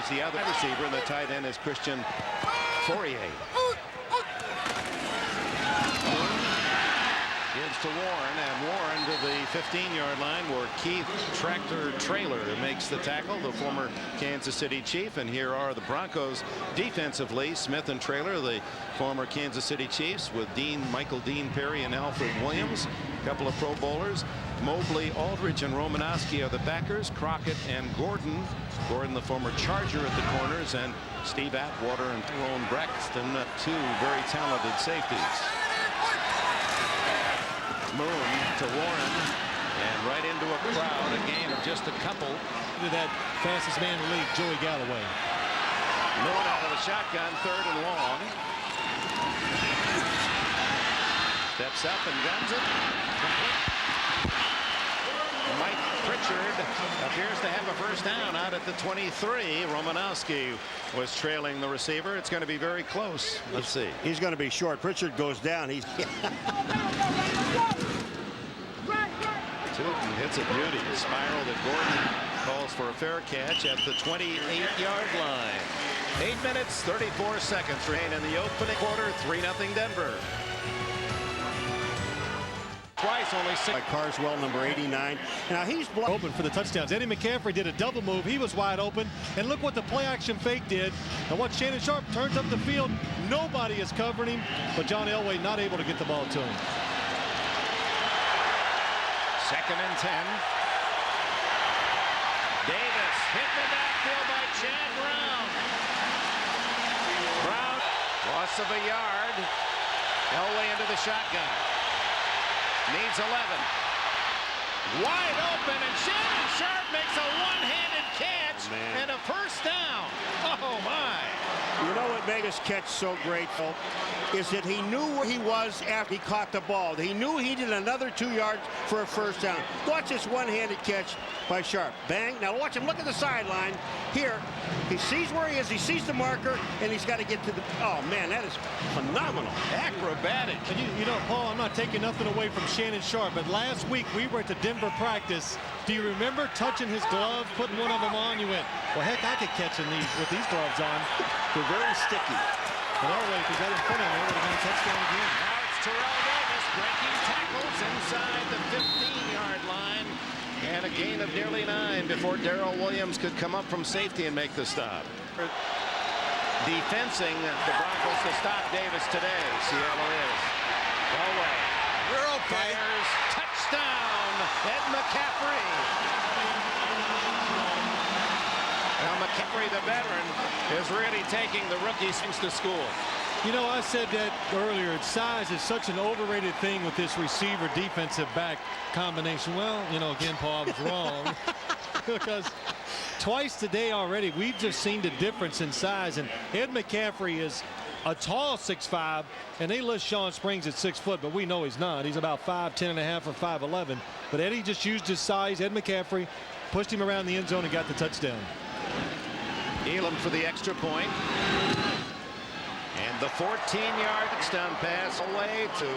is the other receiver, and the tight end is Christian Fourier. Gives to Warren, and Warren to the 15-yard line, where Keith Tractor Trailer makes the tackle, the former Kansas City Chief. And here are the Broncos defensively. Smith and Trailer, the former Kansas City Chiefs, with Michael Dean Perry and Alfred Williams, a couple of Pro Bowlers. Mobley, Aldridge, and Romanowski are the backers. Crockett and Gordon. Gordon, the former Charger, at the corners, and Steve Atwater and Tyrone Braxton, two very talented safeties. Moon to Warren, and right into a crowd, a gain of just a couple. To that fastest man in the league, Joey Galloway. Moon out of the shotgun, 3rd and long. Steps up and guns it. Mike Pritchard appears to have a first down out at the 23. Romanowski was trailing the receiver. It's going to be very close. Let's see. He's going to be short. Pritchard goes down. He's Tootin hits a beauty. A spiral that Gordon calls for a fair catch at the 28-yard line. 8 minutes, 34 seconds remain in the opening quarter. 3-0 Denver. Twice, only 6. By Carswell, number 89. Now he's open for the touchdowns. Eddie McCaffrey did a double move. He was wide open. And look what the play action fake did. And what Shannon Sharp turns up the field. Nobody is covering him. But John Elway not able to get the ball to him. 2nd and 10. Davis hit in the backfield by Chad Brown. Brown, loss of a yard. Elway into the shotgun. Needs 11. Wide open, and Shannon Sharp makes a one-handed catch and a first down. Oh my! You know what made his catch so great, Phil, is that he knew where he was after he caught the ball. He knew he needed another 2 yards for a first down. Watch this one-handed catch by Sharp. Bang. Now watch him look at the sideline. Here, he sees where he is. He sees the marker, and he's got to get to the... Oh, man, that is phenomenal. Acrobatic. And you know, Paul, I'm not taking nothing away from Shannon Sharp, but last week we were at the Denver practice. Do you remember touching his gloves, putting one of them on? You went, well, heck, I could catch him with these gloves on. They're very sticky. But Elway, if he got in front of him, it would have been a touchdown again. Now it's Terrell Davis breaking tackles inside the 15-yard line. And a gain of nearly 9 before Darrell Williams could come up from safety and make the stop. Defensing the Broncos to stop Davis today. Seattle is. Elway. We're okay. Fires. Touchdown. Ed McCaffrey. Now McCaffrey, the veteran, is really taking the rookies to school. You know, I said that earlier. Size is such an overrated thing with this receiver defensive back combination. Well, you know, again, Paul, I was wrong. Because twice today already, we've just seen the difference in size. And Ed McCaffrey is a tall 6'5", and they list Sean Springs at 6 foot, but we know he's not. He's about 5'10 and a half or 5'11. But Eddie just used his size. Ed McCaffrey pushed him around the end zone and got the touchdown. Elam for the extra point. And the 14-yard touchdown pass away to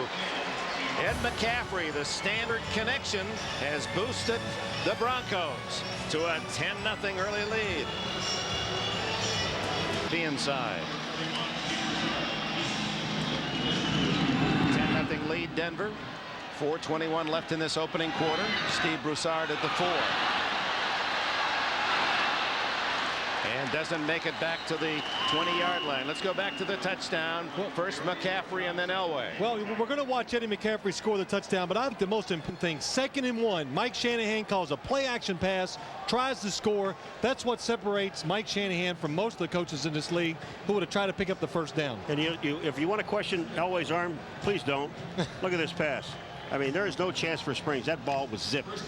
Ed McCaffrey. The standard connection has boosted the Broncos to a 10-0 early lead. The inside. 10-0 lead Denver. 4:21 left in this opening quarter. Steve Broussard at the 4. And doesn't make it back to the 20-yard line. Let's go back to the touchdown. First McCaffrey and then Elway. Well, we're going to watch Eddie McCaffrey score the touchdown, but I think the most important thing, 2nd and 1, Mike Shanahan calls a play-action pass, tries to score. That's what separates Mike Shanahan from most of the coaches in this league who would have tried to pick up the first down. And if you want to question Elway's arm, please don't. Look at this pass. I mean, there is no chance for Springs. That ball was zipped.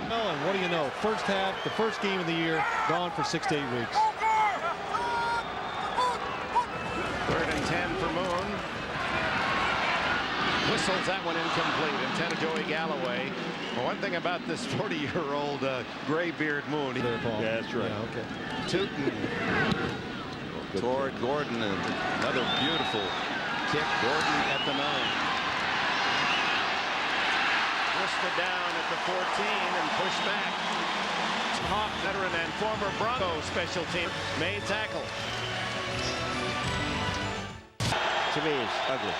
Oh, and what do you know? First half, the first game of the year, gone for 6 to 8 weeks. 3rd and 10 for Moon. Whistles that one incomplete. Intended Joey Galloway. Well, one thing about this 40-year-old gray-beard Moon. There, Paul. Yeah, that's right. Yeah, okay. Tootin toward Gordon. And another beautiful kick. Gordon at the 9. Twisted down at the 14 and pushed back. Hawk veteran and former Broncos special team made tackle. To me, it's ugly.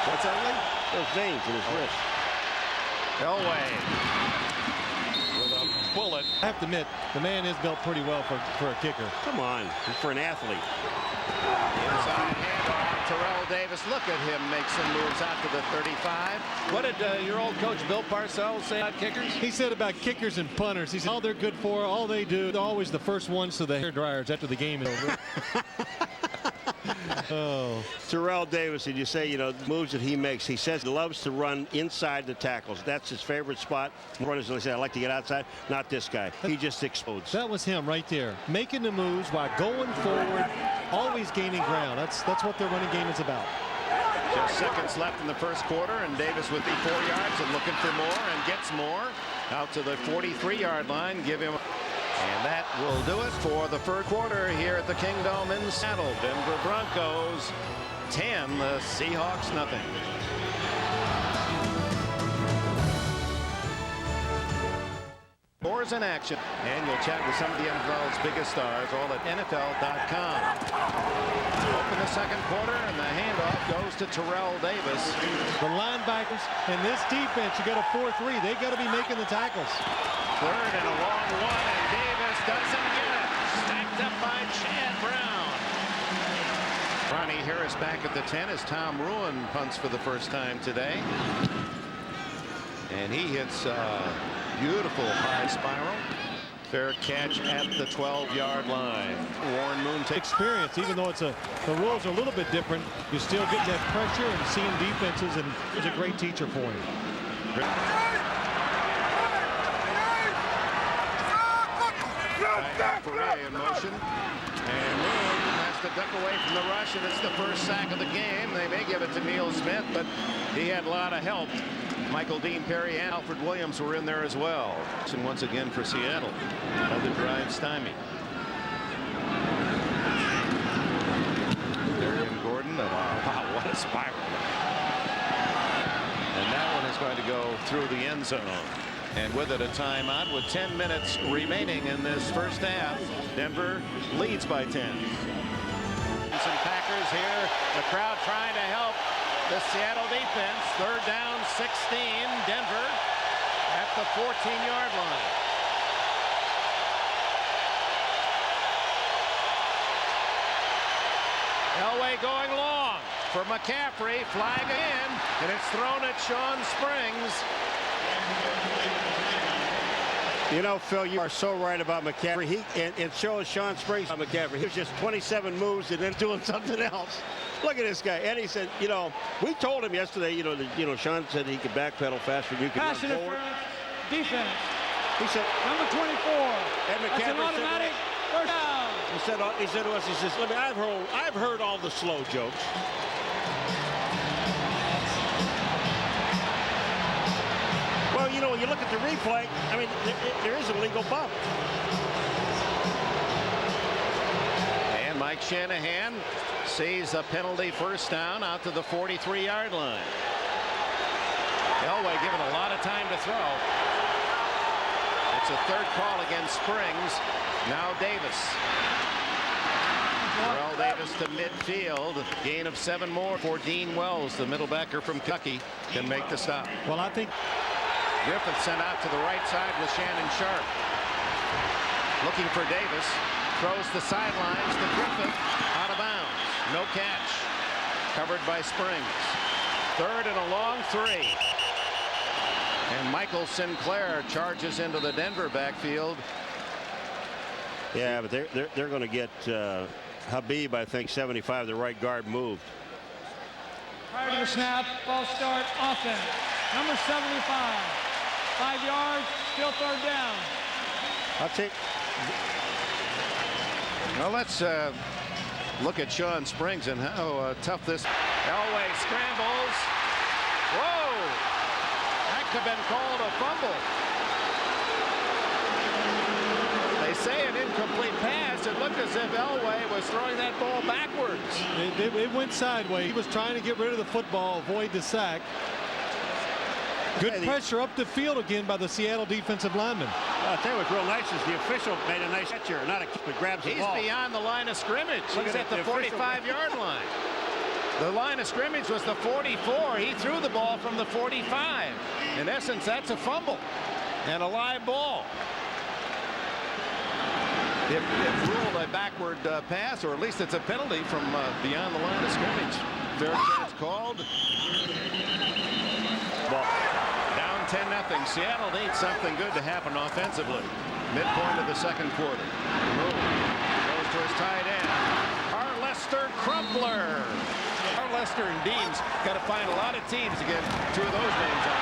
What's ugly? Those veins in his wrist. Elway with a bullet. I have to admit, the man is built pretty well for a kicker. Come on, for an athlete. Inside handoff, Terrell Davis. Look at him make some moves out to the 35. What did your old coach Bill Parcells say about kickers? He said about kickers and punters, he said all they're good for, all they do, they're always the first ones to the hair dryers after the game is over. Oh. Terrell Davis, did you say, you know, the moves that he makes, he says he loves to run inside the tackles. That's his favorite spot. Runners will say, I like to get outside. Not this guy. He just explodes. That was him right there, making the moves while going forward, always gaining ground. That's what their running game is about. Just seconds left in the first quarter, and Davis with the 4 yards and looking for more and gets more out to the 43-yard line. Give him. And that will do it for the first quarter here at the Kingdome in Seattle. Denver Broncos 10, the Seahawks nothing. Scores in action, and you'll chat with some of the NFL's biggest stars, all at NFL.com. Open the second quarter, and the handoff goes to Terrell Davis. The linebackers and this defense, you got a 4-3. They got to be making the tackles. Third and a long one, and Davis doesn't get it. Stacked up by Chad Brown. Ronnie Harris back at the 10 as Tom Ruin punts for the first time today. And he hits a beautiful high spiral. Fair catch at the 12-yard line. Warren Moon takes Experience, even though the rules are a little bit different, you still get that pressure and seeing defenses, and he's a great teacher for you. Foray in motion, and Moon has to duck away from the rush, and it's the first sack of the game. They may give it to Neil Smith, but he had a lot of help. Michael Dean Perry and Alfred Williams were in there as well. And once again for Seattle, another drive stymie. Darian Gordon, wow, what a spiral. And that one is going to go through the end zone. And with it, a timeout with 10 minutes remaining in this first half. Denver leads by 10. Some Packers here. The crowd trying to help the Seattle defense. Third down, 16. Denver at the 14-yard line. Elway going long for McCaffrey. Flag in, and it's thrown at Sean Springs. You know, Phil, you are so right about McCaffrey. It shows Sean Springs on McCaffrey. He was just 27 moves and then doing something else. Look at this guy. Eddie said, you know, we told him yesterday, Sean said he could backpedal faster than you could run forward. Defense. He said, Number 24. and That's an McCaffrey automatic first down. he said to us, he says, look, I've heard all the slow jokes. Well, you know, when you look at the replay, I mean, there is a legal bump. And Mike Shanahan sees a penalty first down out to the 43-yard line. Elway given a lot of time to throw. It's a third call against Springs. Now Davis. Terrell Davis to midfield. Gain of 7 more for Dean Wells. The middle backer from Kentucky can make the stop. Well, I think Griffith sent out to the right side with Shannon Sharp. Looking for Davis. Throws the sidelines to Griffith. Out of bounds. No catch. Covered by Springs. Third and a long 3. And Michael Sinclair charges into the Denver backfield. Yeah, but they're going to get Habib, I think, 75. The right guard moved. Prior to the snap, ball start, offense. Number 75. 5 yards, still third down. I'll take. Well, let's look at Sean Springs and how tough this. Elway scrambles. Whoa! That could have been called a fumble. They say an incomplete pass. It looked as if Elway was throwing that ball backwards. it went sideways. He was trying to get rid of the football, avoid the sack. Good pressure up the field again by the Seattle defensive lineman. I'll tell you what's real nice is the official made a nice catch here. Not a kick, but grabs the ball. He's beyond the line of scrimmage. He's at the 45-yard line. The line of scrimmage was the 44. He threw the ball from the 45. In essence, that's a fumble and a live ball. If ruled a backward pass, or at least it's a penalty from beyond the line of scrimmage. Fair catch called. Ball. Down 10-0. Seattle needs something good to happen offensively. Midpoint of the second quarter. Goes to his tight end. Lester Crumpler. Lester and Dean's got to find a lot of teams to get two of those names on.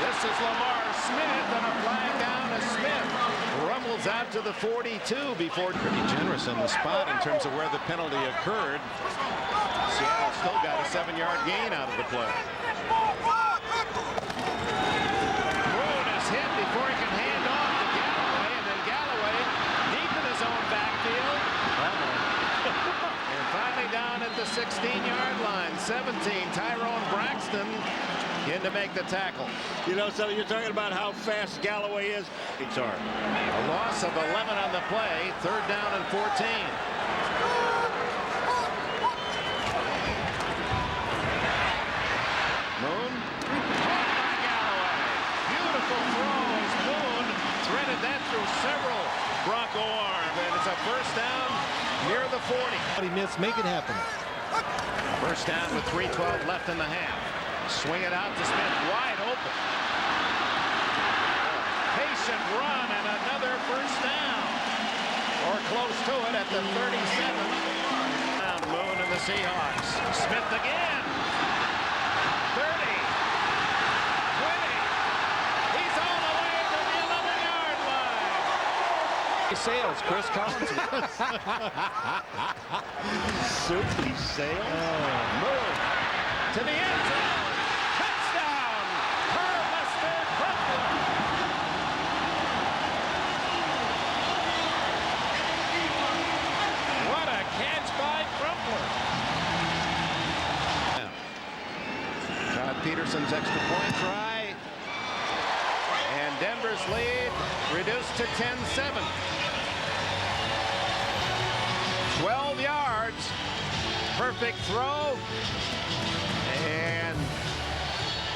This is Lamar Smith, and a flag down to Smith. Rumbles out to the 42 before. Pretty generous on the spot in terms of where the penalty occurred. Seattle still got a 7-yard gain out of the play. Moon is hit before he can hand off to Galloway, and then Galloway deep in his own backfield. And finally down at the 16-yard line. 17, Tyrone Braxton in to make the tackle. You know, so you're talking about how fast Galloway is. It's hard. A loss of 11 on the play. 3rd down and 14. Moon. Caught by Galloway. Beautiful throw as Moon threaded that through several Bronco arms. And it's a 1st down near the 40. What he missed, make it happen. 1st down with 3:12 left in the half. Swing it out to Smith, wide open. Patient run and another 1st down. Or close to it at the 37. Down Moon and the Seahawks. Smith again. 30. 20. He's all the way to the 11-yard line. Sales, Chris Collins. Soupy Sales. Moon to the end zone. Touchdown. Lester Crumpler. What a catch by Crumpler. Todd Peterson's extra point try. And Denver's lead reduced to 10-7. 12 yards. Perfect throw. And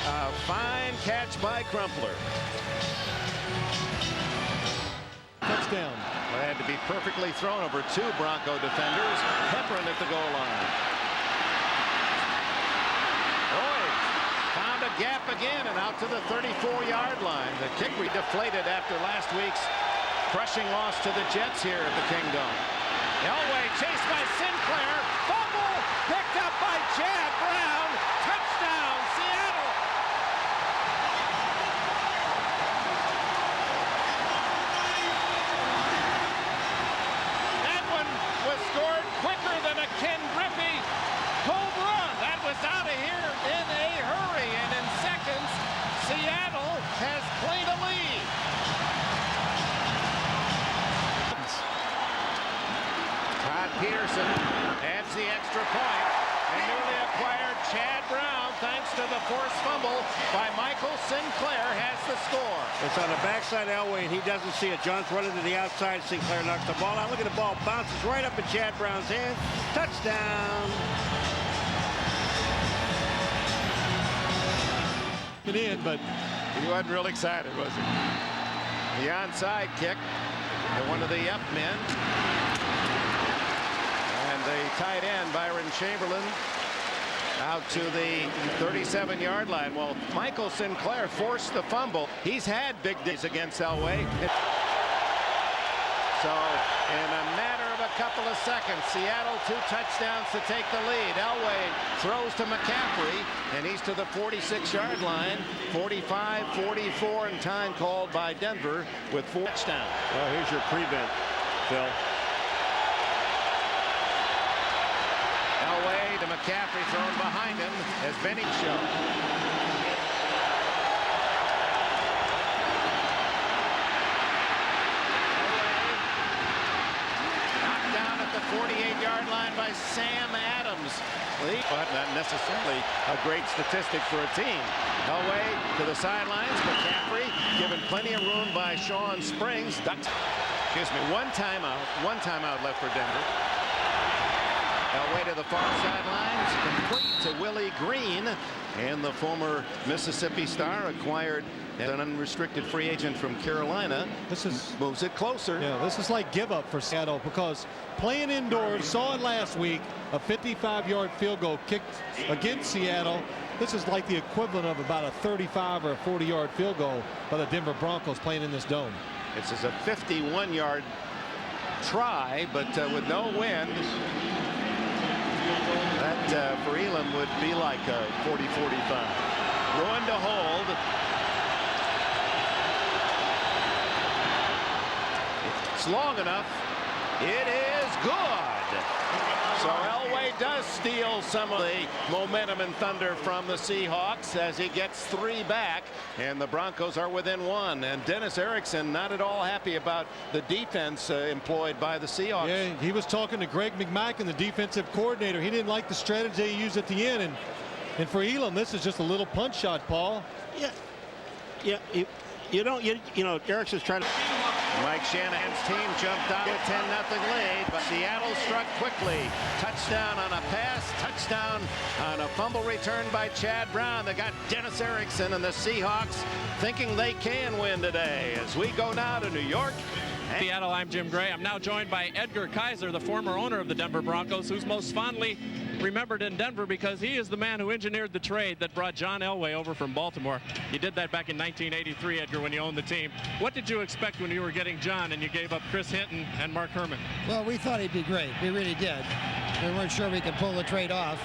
a fine catch by Crumpler. Touchdown. It had to be perfectly thrown over 2 Bronco defenders. Pepperin at the goal line. Boyd found a gap again and out to the 34-yard line. The kick deflated after last week's crushing loss to the Jets here at the Kingdom. Elway chased by Sinclair. Fumble picked up by Chad Brown. Touchdown, Seattle. That one was scored quicker than a Ken Griffey home run. That was out of here in a hurry, and in seconds, Seattle has played a lead. Todd Peterson adds the extra point, and newly acquired Chad Brown, thanks to the forced fumble by Michael Sinclair, has the score. It's on the backside Elway, and he doesn't see it. John's running to the outside. Sinclair knocks the ball out. Look at the ball. Bounces right up in Chad Brown's hand. Touchdown. It in, but he wasn't real excited, was he? The onside kick to one of the up men. And the tight end, Byron Chamberlain, out to the 37-yard line. Well, Michael Sinclair forced the fumble. He's had big days against Elway. So, in a matter of a couple of seconds, Seattle 2 touchdowns to take the lead. Elway throws to McCaffrey, and he's to the 46-yard line. 45-44, and time called by Denver with 4 touchdowns. Well, here's your prevent, Phil. Elway to McCaffrey, thrown behind him as Benning showed. the 48-yard line by Sam Adams. But not necessarily a great statistic for a team. Elway to the sidelines. McCaffrey given plenty of room by Sean Springs. Excuse me, one timeout left for Denver. Elway to the far sidelines, complete to Willie Green, and the former Mississippi star acquired an unrestricted free agent from Carolina. This is moves it closer. Yeah, this is like give up for Seattle, because playing indoors, saw it last week, a 55-yard field goal kicked against Seattle. This is like the equivalent of about a 35 or a 40-yard field goal by the Denver Broncos playing in this dome. This is a 51-yard try, but with no wind. That for Elam would be like a 40-45. Ruin to hold. It's long enough. It is good. So Elway does steal some of the momentum and thunder from the Seahawks as he gets 3 back, and the Broncos are within 1. And Dennis Erickson not at all happy about the defense employed by the Seahawks. Yeah, he was talking to Greg McMacken, the defensive coordinator. He didn't like the strategy he used at the end, and for Elam, this is just a little punch shot, Paul. Yeah. You know, Erickson's trying to. Mike Shanahan's team jumped out a 10-0 lead, but Seattle struck quickly. Touchdown on a pass, touchdown on a fumble return by Chad Brown. They got Dennis Erickson and the Seahawks thinking they can win today. As we go now to New York. Seattle, I'm Jim Gray. I'm now joined by Edgar Kaiser, the former owner of the Denver Broncos, who's most fondly remembered in Denver because he is the man who engineered the trade that brought John Elway over from Baltimore. You did that back in 1983, Edgar, when you owned the team. What did you expect when you were getting John and you gave up Chris Hinton and Mark Herman? Well, we thought he'd be great. We really did. We weren't sure we could pull the trade off,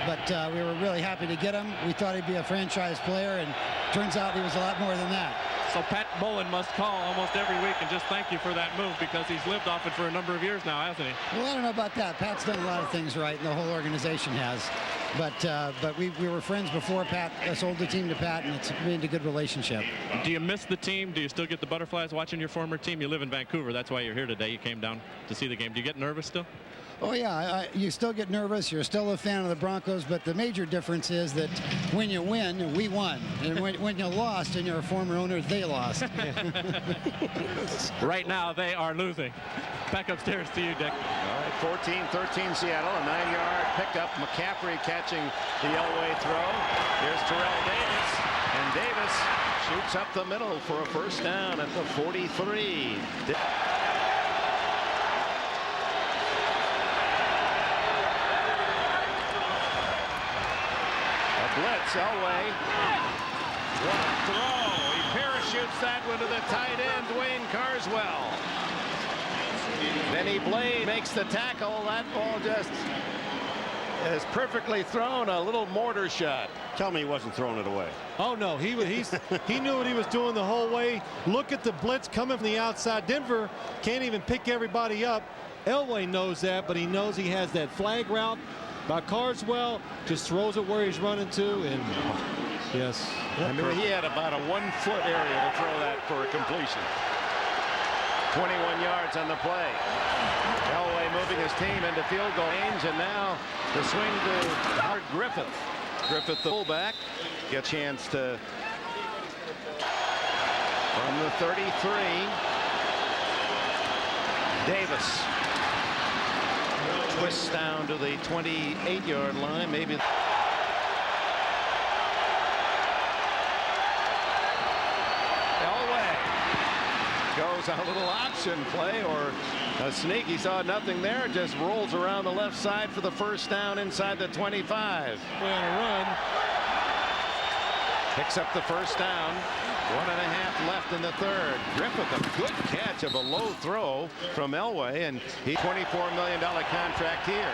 but we were really happy to get him. We thought he'd be a franchise player, and turns out he was a lot more than that. So Pat Bowlen must call almost every week and just thank you for that move, because he's lived off it for a number of years now, hasn't he? Well, I don't know about that. Pat's done a lot of things right, and the whole organization has. But we were friends before Pat sold the team to Pat, and it's been a good relationship. Do you miss the team? Do you still get the butterflies watching your former team? You live in Vancouver. That's why you're here today. You came down to see the game. Do you get nervous still? Oh, yeah, you still get nervous. You're still a fan of the Broncos, but the major difference is that when you win, we won. And when you lost and you're a former owner, they lost. Right now, they are losing. Back upstairs to you, Dick. All right, 14-13 Seattle, a 9-yard pickup. McCaffrey catching the Elway throw. Here's Terrell Davis, and Davis shoots up the middle for a first down at the 43. Blitz, Elway. What a throw. He parachutes that one to the tight end, Dwayne Carswell. Benny Blade makes the tackle. That ball just is perfectly thrown. A little mortar shot. Tell me he wasn't throwing it away. Oh, no, he knew what he was doing the whole way. Look at the blitz coming from the outside. Denver can't even pick everybody up. Elway knows that, but he knows he has that flag route by Carswell, just throws it where he's running to, and yes. I mean, he had about a 1-foot area to throw that for a completion. 21 yards on the play. Elway moving his team into field goal range, and now the swing to Howard Griffith. Griffith, the fullback, gets a chance to from the 33. Davis. Twists down to the 28-yard line, maybe. Elway goes a little option play or a sneak. He saw nothing there, just rolls around the left side for the first down inside the 25. On a run. Picks up the first down. 1.5 left in the third. Griffith, a good catch of a low throw from Elway, and he $24 million contract here.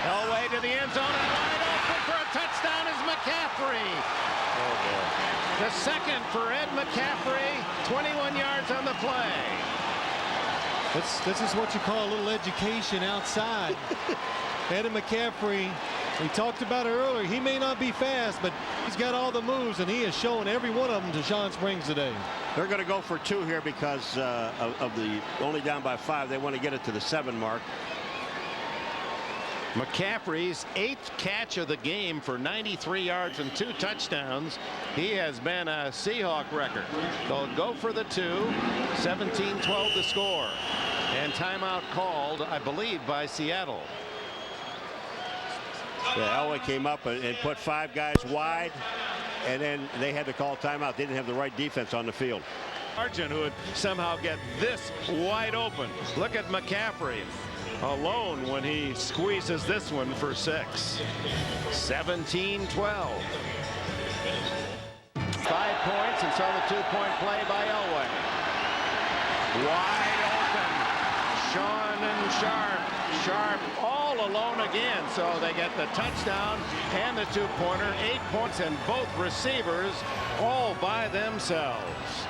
Elway to the end zone and wide open for a touchdown is McCaffrey. Oh boy. The second for Ed McCaffrey. 21 yards on the play. This is what you call a little education outside. Ed McCaffrey, we talked about it earlier. He may not be fast, but he's got all the moves, and he is showing every one of them to Sean Springs today. They're going to go for 2 here because of the only down by 5. They want to get it to the 7 mark. McCaffrey's 8th catch of the game for 93 yards and 2 touchdowns. He has been a Seahawk record. They'll go for the 2. 17-12 to score. And timeout called, I believe, by Seattle. Yeah, Elway came up and put 5 guys wide, and then they had to call timeout. They didn't have the right defense on the field. Sargent, who would somehow get this wide open. Look at McCaffrey alone when he squeezes this one for 6. 17-12. 5 points, and so the 2-point play by Elway. Wide open. Sean and Sharp. Sharp all alone again, so they get the touchdown and the 2-pointer. 8 points, and both receivers all by themselves.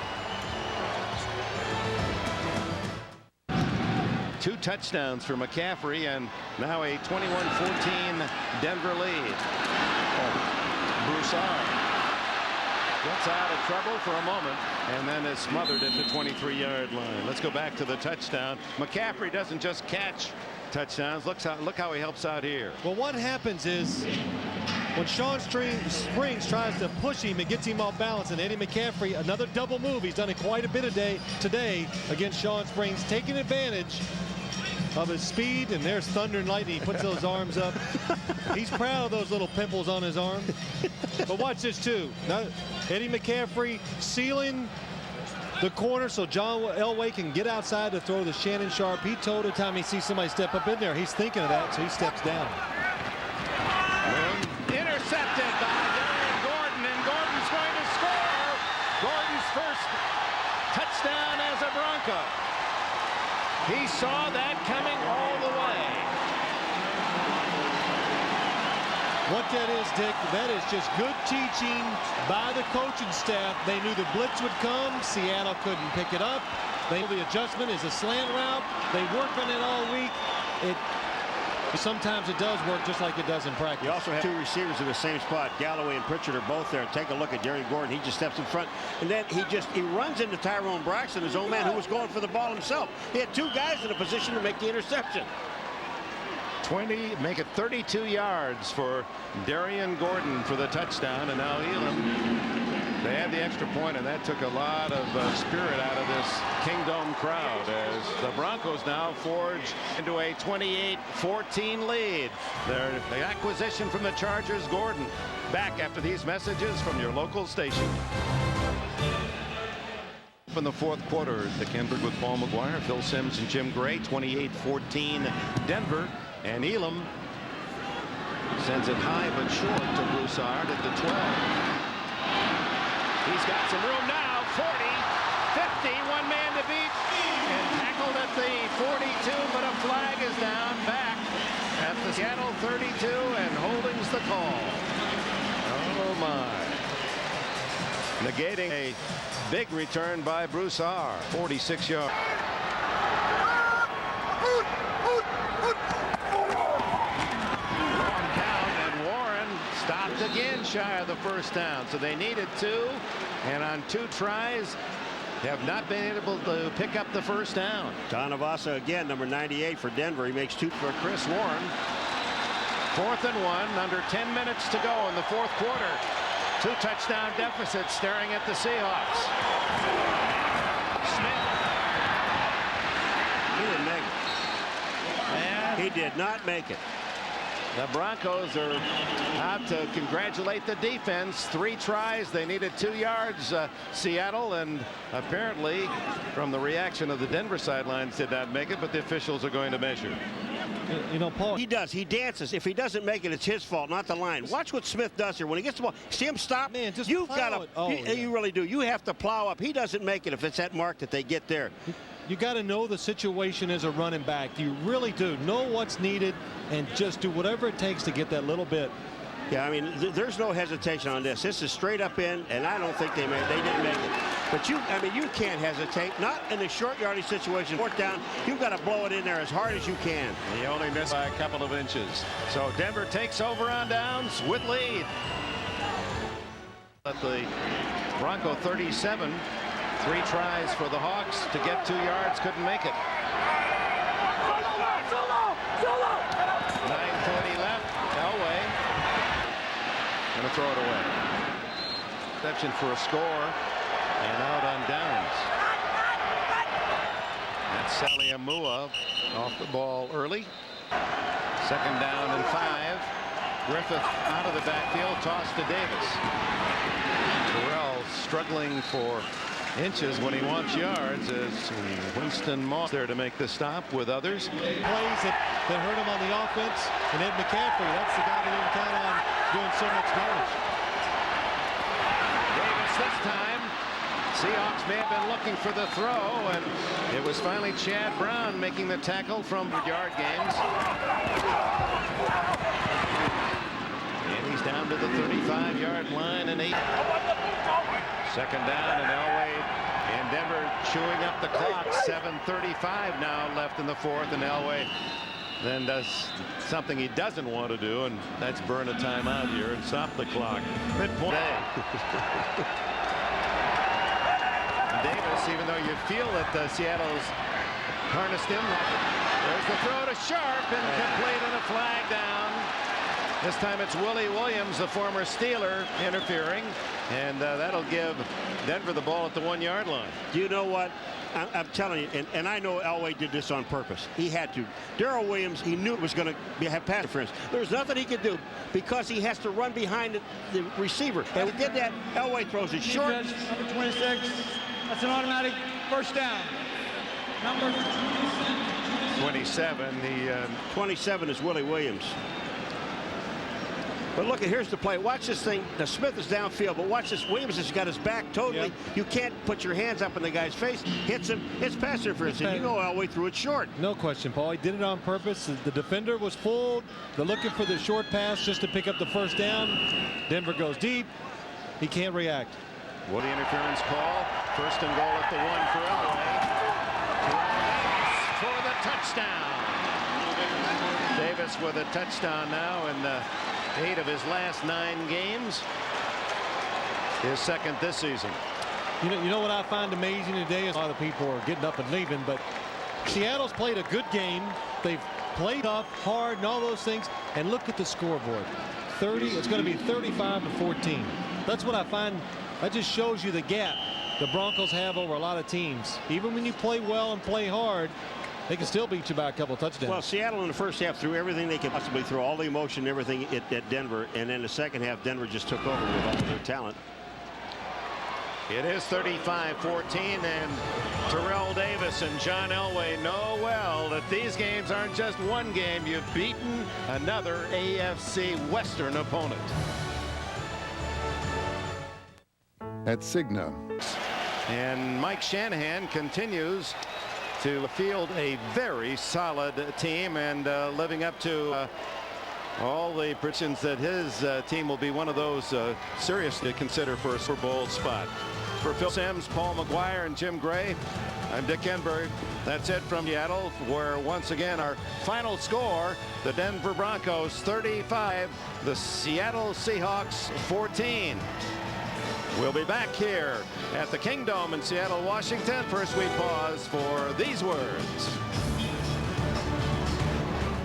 2 touchdowns for McCaffrey, and now a 21-14 Denver lead. Broussard gets out of trouble for a moment and then is smothered at the 23-yard line. Let's go back to the touchdown. McCaffrey doesn't just catch touchdowns. Look how he helps out here. Well, what happens is when Sean Springs tries to push him and gets him off balance, and Eddie McCaffrey, another double move. He's done it quite a bit today against Sean Springs, taking advantage of his speed, and there's thunder and lightning. He puts those arms up. He's proud of those little pimples on his arm. But watch this too. Now, Eddie McCaffrey sealing the corner so John Elway can get outside to throw the Shannon Sharp. He told the time he sees somebody step up in there, he's thinking of that, so he steps down. Intercepted by Darian Gordon, and Gordon's going to score. Gordon's first touchdown as a Bronco. He saw that coming all the way. What that is, Dick, that is just good teaching by the coaching staff. They knew the blitz would come. Seattle couldn't pick it up. The adjustment is a slant route. They work on it all week. Sometimes it does work just like it does in practice. You also have 2 receivers in the same spot. Galloway and Pritchard are both there. Take a look at Darian Gordon. He just steps in front, and then he runs into Tyrone Braxton, his own man, who was going for the ball himself. He had 2 guys in a position to make the interception. Make it 32 yards for Darian Gordon for the touchdown, and now Elam. They had the extra point, and that took a lot of spirit out of this Kingdome crowd as the Broncos now forge into a 28-14 lead. The acquisition from the Chargers, Gordon. Back after these messages from your local station. In the 4th quarter, the Kenford with Paul McGuire, Phil Simms, and Jim Gray. 28-14 Denver, and Elam sends it high but short to Broussard at the 12. He's got some room now. 40, 50, 1 man to beat, and tackled at the 42, but a flag is down back at the Seattle 32, and Holding's the call. Oh my. Negating a big return by Broussard. 46 yards. Long count, and Warren stopped again shy of the first down. So they needed 2, and on 2 tries have not been able to pick up the first down. Donavasa again, number 98 for Denver. He makes 2 for Chris Warren. 4th and 1, under 10 minutes to go in the 4th quarter. 2 touchdown deficit staring at the Seahawks. Smith. He didn't make it. And He did not make it. The Broncos are out to congratulate the defense. 3 tries. They needed 2 yards, Seattle, and apparently from the reaction of the Denver sidelines did not make it, but the officials are going to measure. You know, Paul. He does. He dances. If he doesn't make it, it's his fault, not the line. Watch what Smith does here. When he gets the ball, see him stop? Man, just You've plow got to. it. Oh, you really do. You have to plow up. He doesn't make it if it's that mark that they get there. You got to know the situation as a running back. You really do know what's needed and just do whatever it takes to get that little bit. Yeah, I mean, there's no hesitation on this. This is straight up in, and I don't think they didn't make it. But you can't hesitate. Not in the short yardage situation. 4th down, you've got to blow it in there as hard as you can. He only missed by a couple of inches. So Denver takes over on downs with lead. At the Bronco 37, 3 tries for the Hawks to get 2 yards, couldn't make it. 9:40 throw it away. Reception for a score and out on downs. That's Sally Amua off the ball early. Second down and 5. Griffith out of the backfield, toss to Davis. Terrell struggling for inches when he wants yards as Winston Moss there to make the stop with others. Plays that hurt him on the offense, and Ed McCaffrey, that's the guy that didn't count on doing so much damage. Davis this time. Seahawks may have been looking for the throw, and it was finally Chad Brown making the tackle from yard gains. And he's down to the 35-yard line and 8. Second down and Elway and Denver chewing up the clock. 7:35 now left in the fourth, and Elway then does something he doesn't want to do, and that's burn a timeout here and stop the clock. Midpoint. Davis, even though you feel that Seattle's harnessed him, there's the throw to Sharp, incomplete and a flag down. This time it's Willie Williams, the former Steeler, interfering, and that'll give Denver the ball at the 1-yard line. Do you know what? I'm telling you, and I know Elway did this on purpose. He had to. Darrell Williams, he knew it was going to have pass interference. There's nothing he could do because he has to run behind the receiver. And he did that. Elway throws it short. Number 26. That's an automatic first down. Number 27. The 27 is Willie Williams. But look, here's the play. Watch this thing. Now Smith is downfield, but watch this. Williams has got his back totally. Yep. You can't put your hands up in the guy's face. Hits him. It's pass interference. And you know Elway threw it short. No question, Paul. He did it on purpose. The defender was fooled. They're looking for the short pass just to pick up the first down. Denver goes deep. He can't react. What the interference call? First and goal at the 1 for Elway. For the touchdown. Davis with a touchdown now, and 8 of his last 9 games. His second this season. You know what I find amazing today is a lot of people are getting up and leaving, but Seattle's played a good game. They've played up hard and all those things, and look at the scoreboard. 30. It's going to be 35-14. That's what I find. That just shows you the gap the Broncos have over a lot of teams. Even when you play well and play hard, they can still beat you by a couple of touchdowns. Well, Seattle in the first half threw everything they could possibly throw, all the emotion, everything at Denver, and then the second half, Denver just took over with all of their talent. It is 35-14, and Terrell Davis and John Elway know well that these games aren't just one game. You've beaten another AFC Western opponent. At Cigna. And Mike Shanahan continues to field a very solid team and living up to all the predictions that his team will be one of those seriously consider for a Super Bowl spot. For Phil Simms, Paul McGuire, and Jim Gray, I'm Dick Enberg. That's it from Seattle, where once again our final score, the Denver Broncos 35, the Seattle Seahawks 14. We'll be back here at the Kingdome in Seattle, Washington. First we pause for these words.